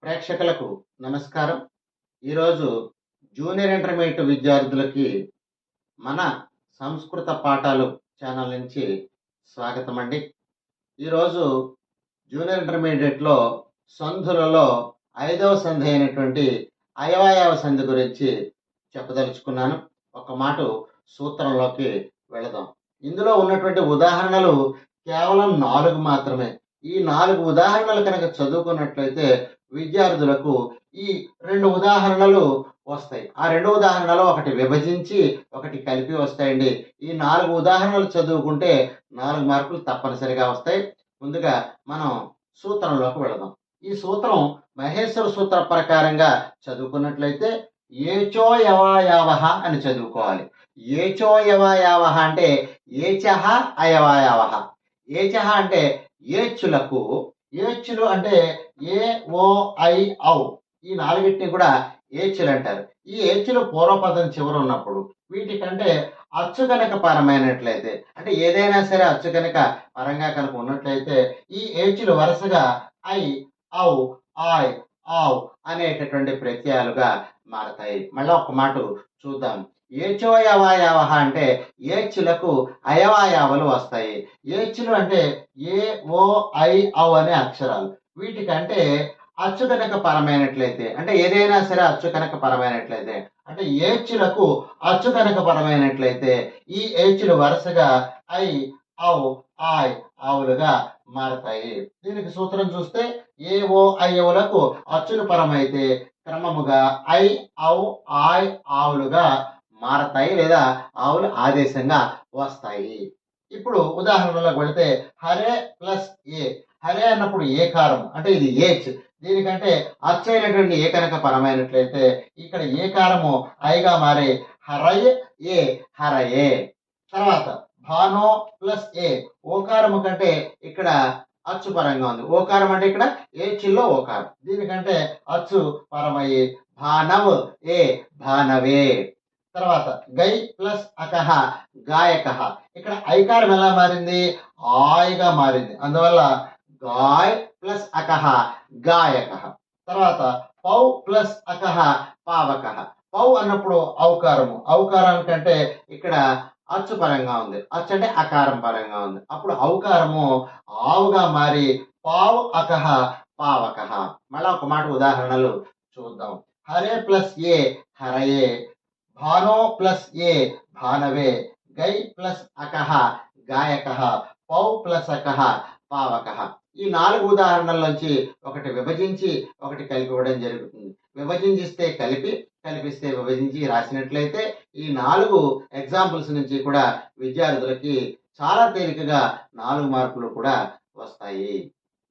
ప్రేక్షకులకు నమస్కారం. ఈరోజు జూనియర్ ఇంటర్మీడియట్ విద్యార్థులకి మన సంస్కృత పాఠాలు ఛానల్ నుంచి స్వాగతం అండి. ఈరోజు జూనియర్ ఇంటర్మీడియట్‌లో సంధులలో 5వ సంధి అయినటువంటి అయవాయవ సంధి గురించి చెప్పదలుచుకున్నాను. ఒక మాటు సూత్రంలోకి వెళదాం. ఇందులో ఉన్నటువంటి ఉదాహరణలు కేవలం 4 మాత్రమే. ఈ 4 ఉదాహరణలు కనుక చదువుకున్నట్లయితే విద్యార్థులకు ఈ 2 ఉదాహరణలు వస్తాయి. ఆ 2 ఉదాహరణలు ఒకటి విభజించి, ఒకటి కలిపి వస్తాయండి. ఈ 4 ఉదాహరణలు చదువుకుంటే 4 మార్కులు తప్పనిసరిగా వస్తాయి. ముందుగా మనం సూత్రంలోకి వెళదాం. ఈ సూత్రం మహేశ్వర సూత్ర ప్రకారంగా చదువుకున్నట్లయితే ఏచో యవాయావహ అని చదువుకోవాలి. ఏచో యవాయావహ అంటే ఏచః అయవాయావహ. ఏచః అంటే ఏచ్చులకు, ఏచ్చులు అంటే ఏ, ఓ, ఐ, ఔ ఈ 4టిని కూడా ఏచ్చులు అంటారు. ఈ ఏచ్చులు పూర్వపదం చివర ఉన్నప్పుడు వీటికంటే అచ్చు కనుక పరమైనట్లయితే, అంటే ఏదైనా సరే అచ్చు కనుక పరంగా కనుక ఉన్నట్లయితే ఈ ఏచ్చులు వరుసగా ఐ, ఔ, ఆయ్, ఆవ్ అనేటటువంటి ప్రత్యయాలుగా మారతాయి. మళ్ళీ ఒక మాట చూద్దాం. ఏచోయవాయావహ అంటే ఏచ్చులకు అయవాయావలు వస్తాయి. ఏచ్చులు అంటే ఏ, ఓ, ఐ, ఔ అనే అక్షరాలు. వీటికంటే అచ్చు కనుక పరమైనట్లయితే, అంటే ఏదైనా సరే అచ్చు కనుక పరమైనట్లయితే, అంటే ఏచ్చులకు అచ్చు కనుక పరమైనట్లయితే ఈ ఏచ్చులు వరుసగా ఐ, ఔ, ఆయ్, ఆవులుగా మారతాయి. దీనికి సూత్రం చూస్తే ఏ, ఓ, ఐవులకు అచ్చులు పరమైతే క్రమముగా ఐ, ఔ, ఆయ్, ఆవులుగా మారతాయి లేదా ఆవులు ఆదేశంగా వస్తాయి. ఇప్పుడు ఉదాహరణలోకి వెళితే హరే ప్లస్ ఏ. హరే అన్నప్పుడు ఏకారం అంటే ఇది ఏచ్. దీనికంటే అచ్చైనటువంటి ఏ కనుక పరమైనట్లయితే ఇక్కడ ఏకారము ఐగా మారి హరయ్ ఏ హరయే. తర్వాత భానో ప్లస్ ఏ. ఓకారము కంటే ఇక్కడ అచ్చు పరంగా ఉంది. ఓకారం అంటే ఇక్కడ ఏచిల్లో ఓకారం. దీనికంటే అచ్చు పరమయ్యి భానవ్ ఏ భానవే. తర్వాత గై ప్లస్ అకహ గాయకః. ఇక్కడ ఐకారం ఎలా మారింది? ఆయగా మారింది. అందువల్ల గాయ్ ప్లస్ అకహ గాయకః. తర్వాత పౌ ప్లస్ అకహ పావకః. పౌ అన్నప్పుడు ఔకారము. ఔకారం కంటే ఇక్కడ అచ్చు పరంగా ఉంది. అచ్చు అంటే అకారం పరంగా ఉంది. అప్పుడు ఔకారము ఆవుగా మారి పావు అకహ పావకః. మళ్ళా ఒక మాట ఉదాహరణలు చూద్దాం. హరే ప్లస్ ఏ హరయే. భానో ప్లస్ ఏ భానవే. గై ప్లస్ అకహ గాయకః. పౌ ప్లస్ అకహ పావకః. ఈ 4 ఉదాహరణల్లోంచి ఒకటి విభజించి ఒకటి కలిపి ఇవ్వడం జరుగుతుంది. విభజించిస్తే కలిపి, కలిపిస్తే విభజించి రాసినట్లయితే ఈ 4 ఎగ్జాంపుల్స్ నుంచి కూడా విద్యార్థులకి చాలా తేలికగా 4 మార్కులు కూడా వస్తాయి.